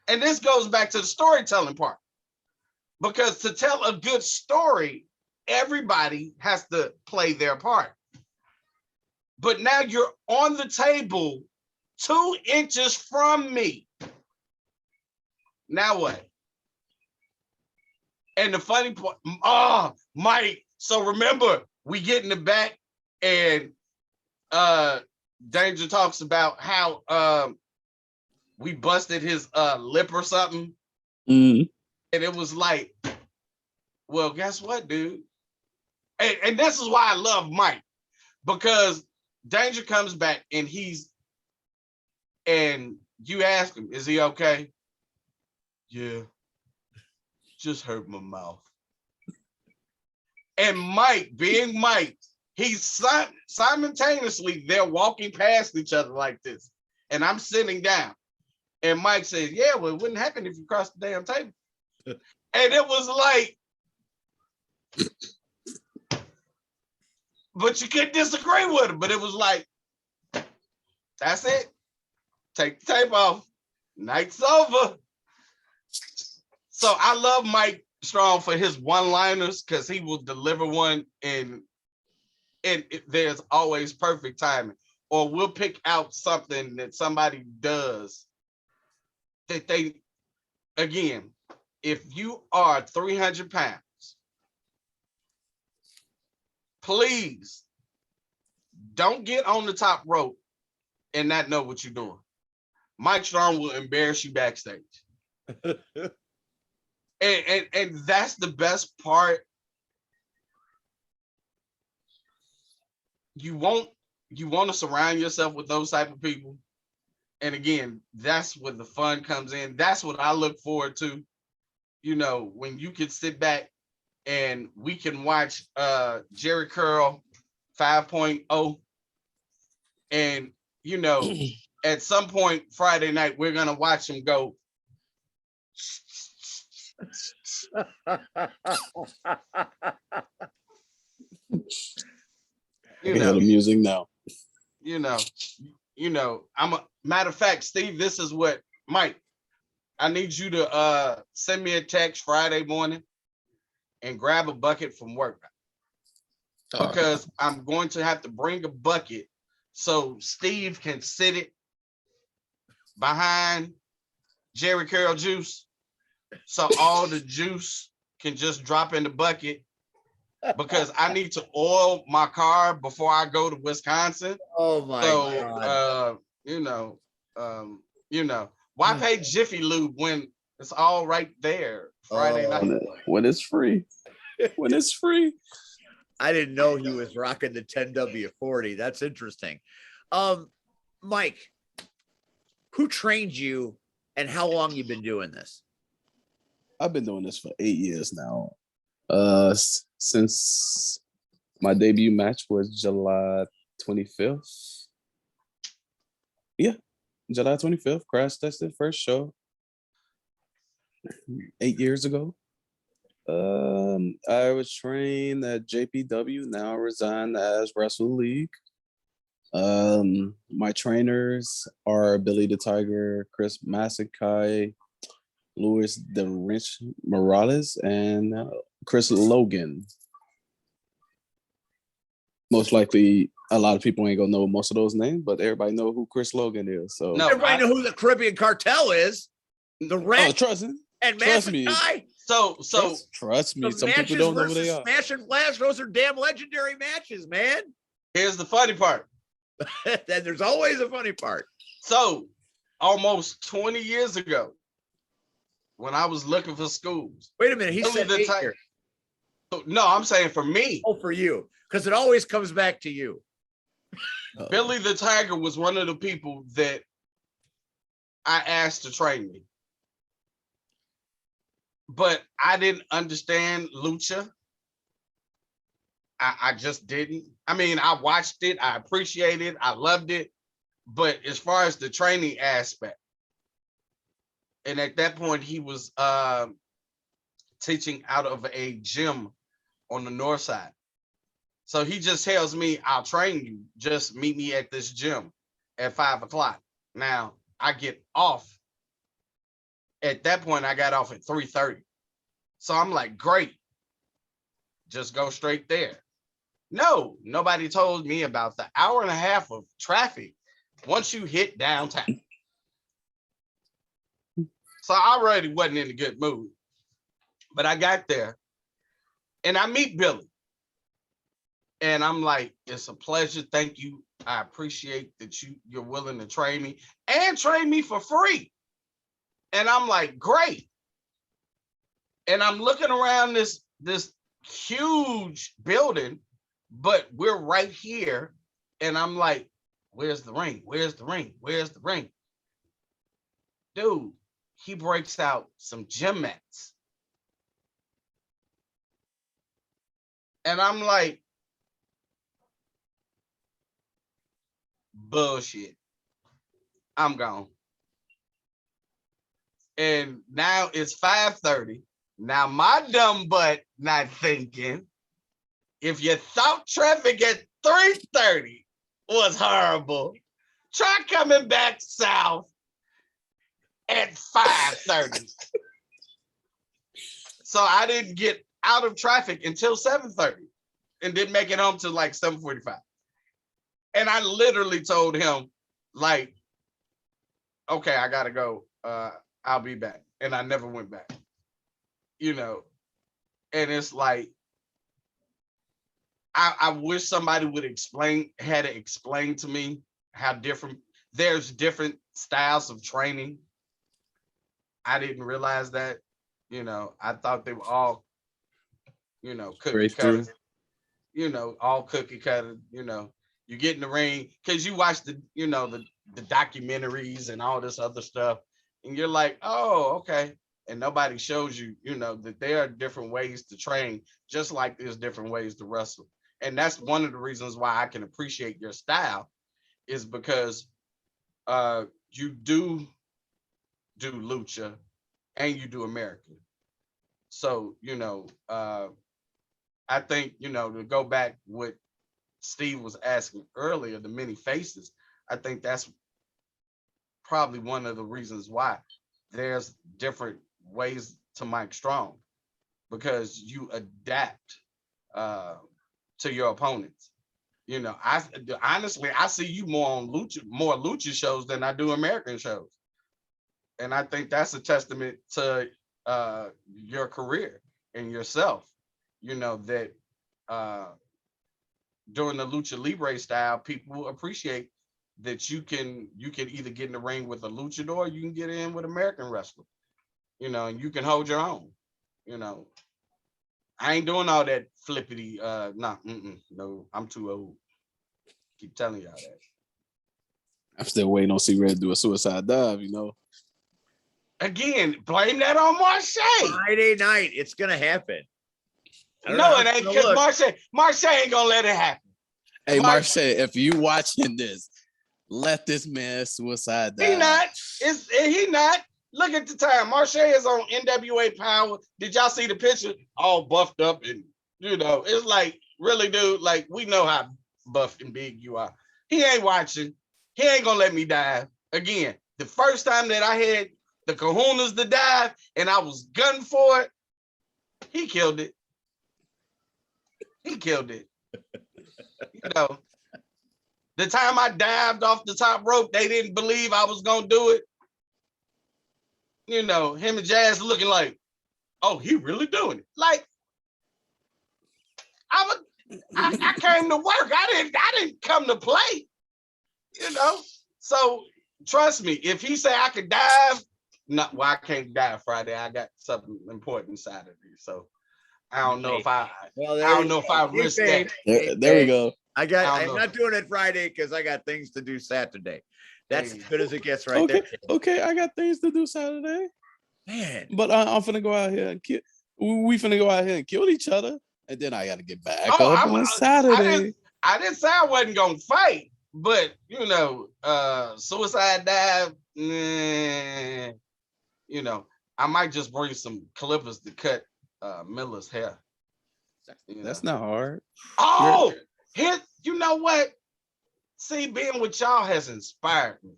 And this goes back to the storytelling part. Because to tell a good story, everybody has to play their part. But now you're on the table 2 inches from me. Now what? And the funny part, Mike. So remember, we get in the back and Danger talks about how we busted his lip or something. Mm. And it was like, well, guess what, dude? And this is why I love Mike, because Danger comes back and you ask him, is he okay? Yeah, just hurt my mouth. And Mike, being Mike, he's simultaneously, they're walking past each other like this. And I'm sitting down. And Mike says, yeah, well, it wouldn't happen if you crossed the damn table. And it was like, but you couldn't disagree with him. But it was like, that's it. Take the tape off. Night's over. So I love Mike Strong for his one-liners, because he will deliver one and there's always perfect timing. Or we'll pick out something that somebody does that they, again, if you are 300 pounds, please don't get on the top rope and not know what you're doing. Mike Strong will embarrass you backstage. and that's the best part. You want to surround yourself with those type of people. And again, that's where the fun comes in. That's what I look forward to. You know, when you can sit back and we can watch Jerry Curl 5.0. And, you know, at some point Friday night, we're going to watch him go. You know, the music now. You know, matter of fact, Steve, this is what, Mike, I need you to send me a text Friday morning and grab a bucket from work, because I'm going to have to bring a bucket so Steve can sit it behind Jerry Curl juice, so all the juice can just drop in the bucket, because I need to oil my car before I go to Wisconsin. Oh my God. Why pay Jiffy Lube when it's all right there Friday night? When it's free. When it's free. I didn't know he was rocking the 10W40. That's interesting. Mike, who trained you and how long you been doing this? I've been doing this for 8 years now. Since my debut match was July 25th. Yeah, July 25th, crash tested first show 8 years ago. I was trained at JPW, now resigned as Wrestle League. My trainers are Billy the Tiger, Chris Masakai, Luis the Wrench Morales, and Chris Logan. Most likely, a lot of people ain't gonna know most of those names, but everybody know who Chris Logan is. So everybody know who the Caribbean Cartel is. The Wrench trust me. and Trust me. Masakai. Trust me. Some people don't know who they are. Smash and Flash, those are damn legendary matches, man. Here's the funny part. Then there's always a funny part. So, almost 20 years ago, when I was looking for schools. Wait a minute, he said 8 years. No, I'm saying for me. Oh, for you, because it always comes back to you. Billy the Tiger was one of the people that I asked to train me. But I didn't understand lucha. I just didn't. I mean, I watched it, I appreciated it, I loved it. But as far as the training aspect, and at that point, he was teaching out of a gym on the north side. So he just tells me, I'll train you. Just meet me at this gym. at 5 o'clock. Now I get off. At that point, I got off at 3:30. So I'm like, great. Just go straight there. No, nobody told me about the hour and a half of traffic once you hit downtown. So I already wasn't in a good mood. But I got there and I meet Billy. And I'm like, it's a pleasure. Thank you. I appreciate that you're willing to train me and train me for free. And I'm like, great. And I'm looking around this huge building, but we're right here. And I'm like, where's the ring? Where's the ring? Where's the ring? Dude, he breaks out some gym mats. And I'm like, bullshit. I'm gone. And now it's 5:30. Now my dumb butt not thinking, if you thought traffic at 3:30 was horrible, try coming back south at 5:30. So I didn't get out of traffic until 7:30 and didn't make it home till like 7:45. And I literally told him, like, okay, I gotta go. I'll be back. And I never went back. You know, and it's like, I wish somebody would had to explain to me how there's different styles of training. I didn't realize that. You know, I thought they were all, you know, cookie cutter. You know, all cookie cutter. You know, you get in the ring because you watch the documentaries and all this other stuff, and you're like, oh, okay. And nobody shows you, you know, that there are different ways to train, just like there's different ways to wrestle. And that's one of the reasons why I can appreciate your style, is because you do lucha and you do American. So, you know, I think, you know, to go back what Steve was asking earlier, the many faces, I think that's probably one of the reasons why there's different ways to Mike Strong, because you adapt to your opponents. You know, I see you more on lucha shows than I do American shows. And I think that's a testament to your career and yourself, you know, that during the lucha libre style, people appreciate that you can either get in the ring with a luchador, or you can get in with American wrestler, you know, and you can hold your own. You know, I ain't doing all that flippity. No, I'm too old. Keep telling y'all that. I'm still waiting on C-Red to do a suicide dive, you know. Again, blame that on Marche. Friday night, it's gonna happen. No, it ain't, because Marche ain't gonna let it happen. Hey, Marche, if you watching this, let this man suicide dive. He not. Look at the time. Marche is on NWA Power. Did y'all see the picture? All buffed up, and you know, it's like, really, dude, like, we know how buff and big you are. He ain't watching. He ain't gonna let me dive. Again, the first time that I had the kahunas to dive and I was gunning for it, he killed it. He killed it. You know, the time I dived off the top rope, they didn't believe I was gonna do it. You know, him and Jazz looking like, oh, he really doing it. Like, I came to work. I didn't come to play. You know, so trust me, if he say I could dive, I can't dive Friday. I got something important Saturday, so I don't know if I risk that. There we go. I'm not doing it Friday because I got things to do Saturday. That's as good as it gets right there. Okay, I got things to do Saturday. Man. But I'm finna go out here and kill. We finna go out here and kill each other, and then I gotta get back up on Saturday. I didn't say I wasn't gonna fight, but you know, suicide dive. You know, I might just bring some clippers to cut Miller's hair. That's not hard. Oh, you know what? See, being with y'all has inspired me.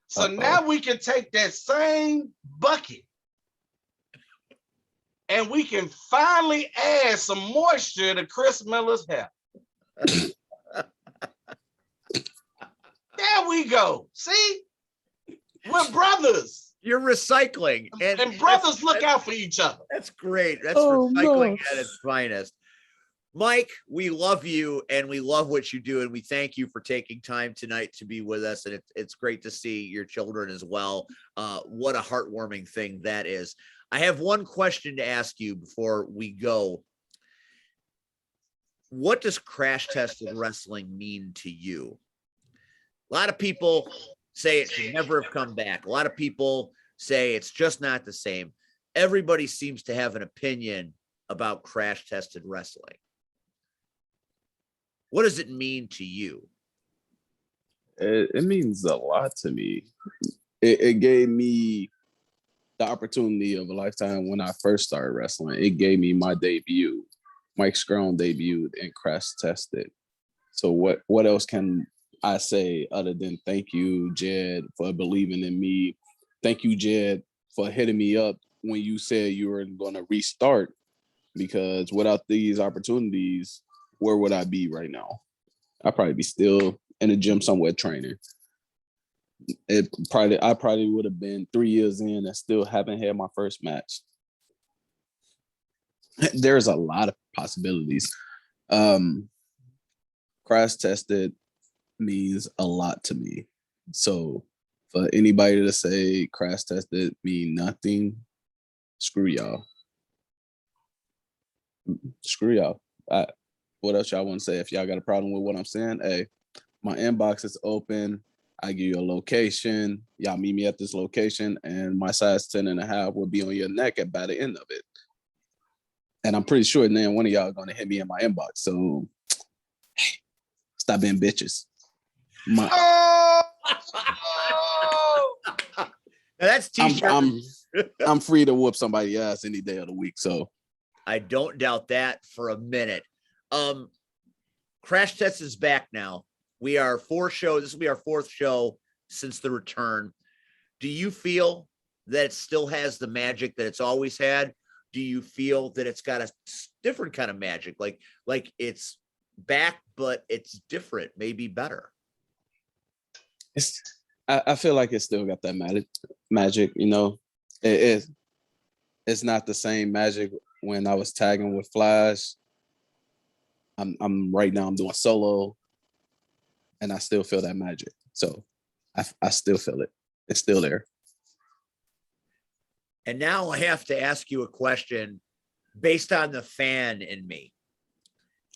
So Uh-oh. now we can take that same bucket and we can finally add some moisture to Chris Miller's hair. There we go. See? We're brothers. You're recycling. And brothers look out for each other. That's great. That's Oh, recycling no. at its finest. Mike, we love you and we love what you do. And we thank you for taking time tonight to be with us. And it's great to see your children as well. What a heartwarming thing that is. I have one question to ask you before we go. What does Crash Tested Wrestling mean to you? A lot of people say it should never have come back. A lot of people say it's just not the same. Everybody seems to have an opinion about Crash Tested Wrestling. What does it mean to you? It means a lot to me. It gave me the opportunity of a lifetime when I first started wrestling. It gave me my debut. Mike Scrone debuted in Crash Tested. So what else can I say other than thank you, Jed, for believing in me? Thank you, Jed, for hitting me up when you said you were going to restart. Because without these opportunities, where would I be right now? I'd probably be still in a gym somewhere training. I probably would have been 3 years in and still haven't had my first match. There's a lot of possibilities. Crash Tested means a lot to me. So for anybody to say Crash Tested mean nothing, screw y'all. Screw y'all. What else y'all want to say? If y'all got a problem with what I'm saying, hey, my inbox is open. I give you a location. Y'all meet me at this location, and my size 10.5 will be on your neck by the end of it. And I'm pretty sure then one of y'all going to hit me in my inbox. So hey, stop being bitches. That's t-shirt. I'm free to whoop somebody ass any day of the week. So I don't doubt that for a minute. Crash Test is back now. We are 4 shows. This will be our 4th show since the return. Do you feel that it still has the magic that it's always had? Do you feel that it's got a different kind of magic? Like it's back, but it's different, maybe better. I feel like it's still got that magic, you know. It's not the same magic when I was tagging with Flash. I'm right now I'm doing solo, and I still feel that magic. So I still feel it. It's still there. And now I have to ask you a question based on the fan in me.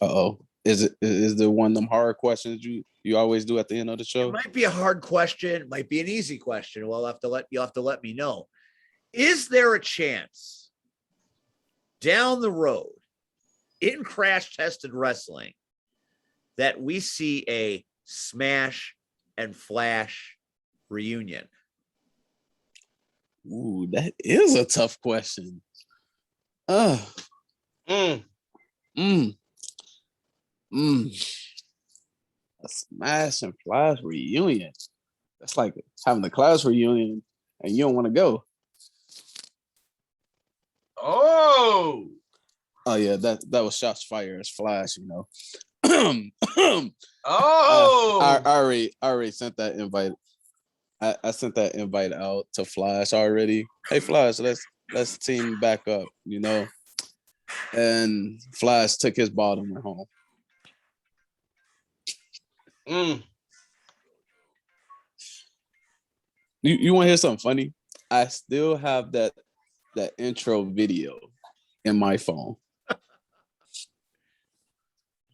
Uh-oh. Is there one of them hard questions you always do at the end of the show? It might be a hard question, might be an easy question. You'll have to let me know. Is there a chance down the road in Crash Tested Wrestling that we see a Smash and Flash reunion? Ooh, that is a tough question. A Smash and Flash reunion. That's like having a class reunion and you don't want to go. Oh yeah, that was shots fired as Flash, you know. Oh, I already sent that invite. I sent that invite out to Flash already. Hey Flash, let's team back up, you know. And Flash took his ball and went home. You want to hear something funny? I still have that intro video in my phone.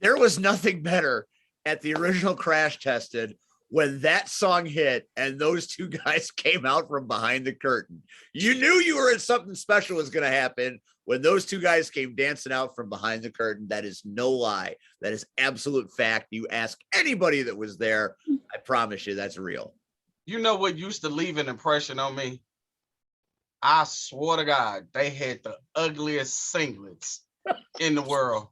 There was nothing better at the original Crash Tested when that song hit and those two guys came out from behind the curtain. You knew you were in something special was going to happen when those two guys came dancing out from behind the curtain. That is no lie. That is absolute fact. You ask anybody that was there, I promise you that's real. You know what used to leave an impression on me? I swear to God, they had the ugliest singlets in the world.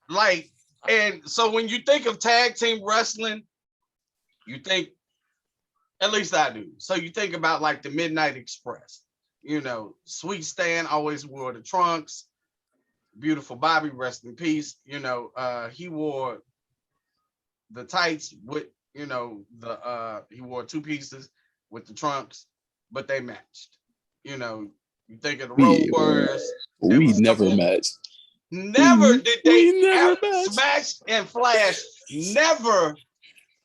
Like And so when you think of tag team wrestling, you think, at least I do. So you think about like the Midnight Express. You know, Sweet Stan always wore the trunks. Beautiful Bobby, rest in peace. You know, he wore the tights with, you know, he wore two pieces with the trunks, but they matched. You know, you think of the Road We Warriors. we never matched. Never did they We never ever matched. Smash and Flash never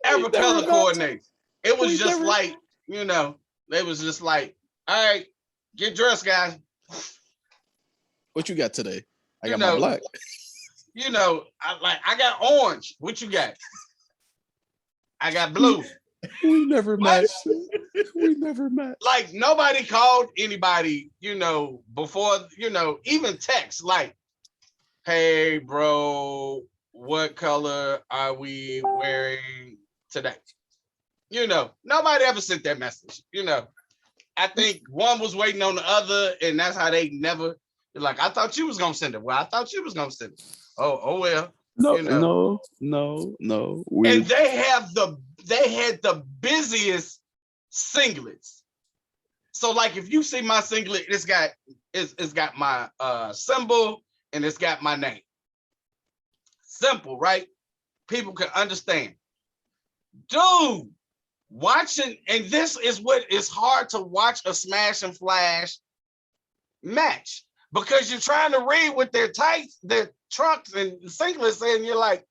ever never color matched. coordinate. It was We just never- like, you know, they was just like, all right, get dressed, guys. What you got today? I You got know, my black. You know, I got orange. What you got? I got blue. We never What? matched. We never matched. Like nobody called anybody, you know, before, you know, even text like, hey bro, what color are we wearing today? You know, nobody ever sent that message. You know, I think one was waiting on the other, and that's how they never, like, I thought you was gonna send it. Well, I thought you was gonna send it. Oh well. No, you know. no. And they had the busiest singlets. So like if you see my singlet, it's got my symbol and it's got my name. Simple, right? People can understand. Dude, watching, and this is what is hard to watch a Smash and Flash match, because you're trying to read with their tights, their trunks and singlets, and you're like,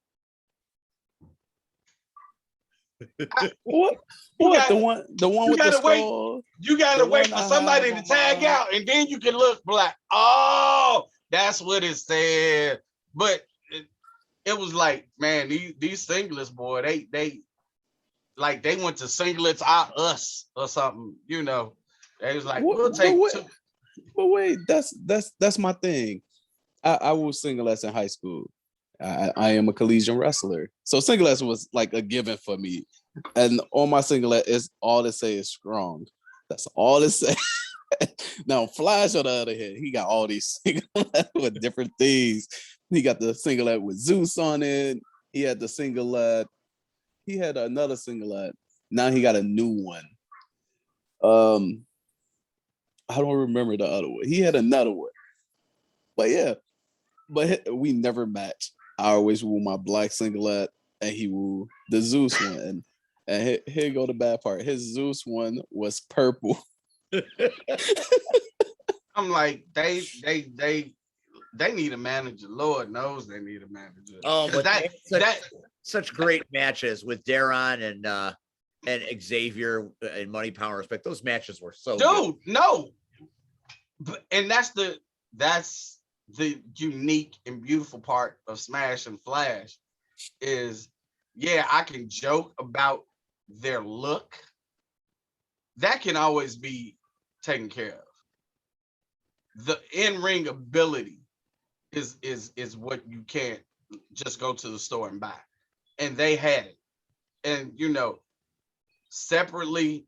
What? You What? gotta- The one you with the gotta wait. skull? you gotta The wait one for I somebody have to on tag my- out, and then you can look like, oh, that's what it said. But it was like, man, these singlets, boy, they went to singlets out us or something, you know. They was like, What- we'll but take what- two. But wait, that's my thing. I was singlets in high school. I am a collegiate wrestler, so singlets was like a given for me. And on my singlet is all it say is strong. That's all it say. Now Flash on the other hand, he got all these singlets with different things. He got the singlet with Zeus on it. He had the singlet. He had another singlet. Now he got a new one. I don't remember the other one. He had another one. But yeah, but we never matched. I always wore my black singlet and he wore the Zeus one. And here go the bad part. His Zeus one was purple. I'm like, they need a manager. Lord knows they need a manager. Oh, 'Cause but that they had that such great matches with Daron and Xavier and Money Power Respect. Those matches were so good. dude, no. And that's the unique and beautiful part of Smash and Flash is, yeah, I can joke about their look. That can always be taken care of. The in-ring ability is what you can't just go to the store and buy. And they had it. And you know, separately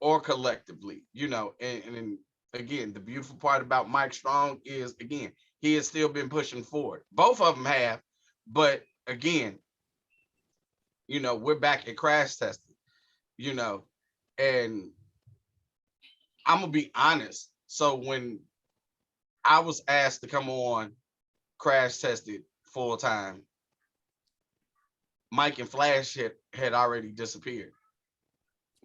or collectively, you know, and again, the beautiful part about Mike Strong is, again, he has still been pushing forward. Both of them have, but again, you know, we're back at Crash Tested, you know, and I'm gonna be honest. So when I was asked to come on Crash Tested full time, Mike and Flash had already disappeared.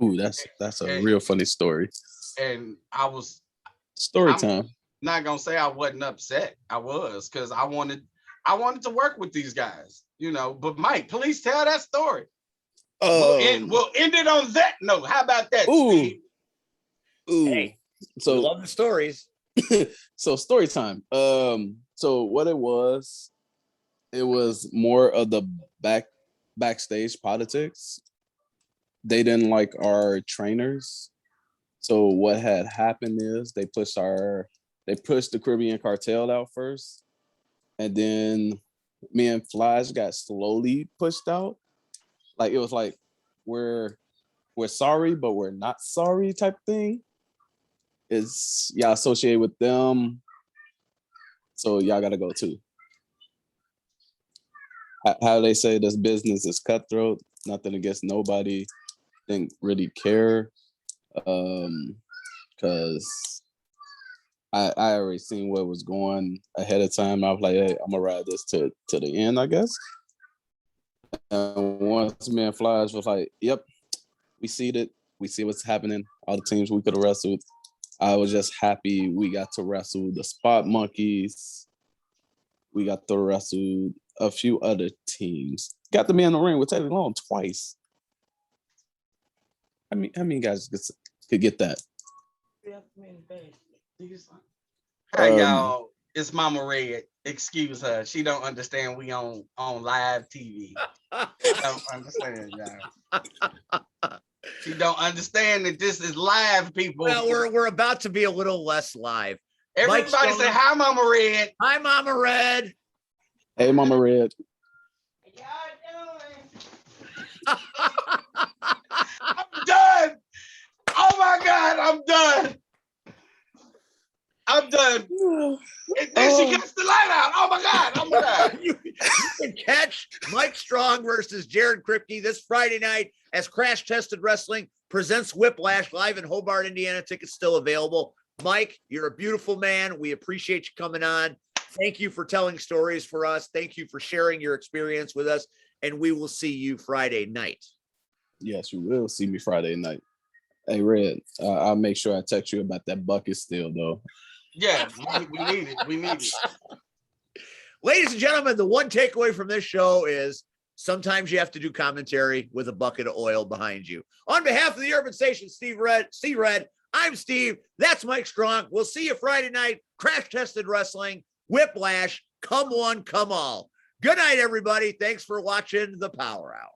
Ooh, that's a real funny story. And I was Story I'm- time. not gonna say I wasn't upset. I was, because I wanted to work with these guys, you know. But Mike, please tell that story. We'll end it on that note. How about that, Ooh. Steve? Ooh. Hey, we So love the stories. so story time. So what it was more of the backstage politics. They didn't like our trainers. So what had happened is they pushed the Caribbean Cartel out first, and then me and Flash got slowly pushed out. Like it was like we're sorry, but we're not sorry type thing. Is y'all associated with them, so y'all gotta go too. how they say this business is cutthroat. Nothing against nobody. Didn't really care. Because I already seen what was going ahead of time. I was like, hey, I'm gonna ride this to the end, I guess. And once Man Flies was like, yep, we see it. We see what's happening. All the teams we could have wrestled. I was just happy we got to wrestle the Spot Monkeys. We got to wrestle a few other teams. Got to be in the ring with Teddy Long twice. How many guys could get that? Hey y'all, it's Mama Red. Excuse her. She don't understand we on live TV. Don't understand, y'all. She don't understand that this is live, people. Well, we're about to be a little less live. Everybody say hi, Mama Red. Hi, Mama Red. Hey, Mama Red. I'm done. Oh my God, I'm done. I'm done. And then she cuts the light out. Oh my God, oh my God. You can catch Mike Strong versus Jared Kripke this Friday night as Crash Tested Wrestling presents Whiplash live in Hobart, Indiana. Tickets still available. Mike, you're a beautiful man. We appreciate you coming on. Thank you for telling stories for us. Thank you for sharing your experience with us. And we will see you Friday night. Yes, you will see me Friday night. Hey, Red, I'll make sure I text you about that bucket still, though. Yeah, we need it. We need it. Ladies and gentlemen, the one takeaway from this show is sometimes you have to do commentary with a bucket of oil behind you. On behalf of the Urban Station, C-Red, I'm Steve. That's Mike Strong. We'll see you Friday night. Crash Tested Wrestling, Whiplash, come one, come all. Good night, everybody. Thanks for watching the Power Hour.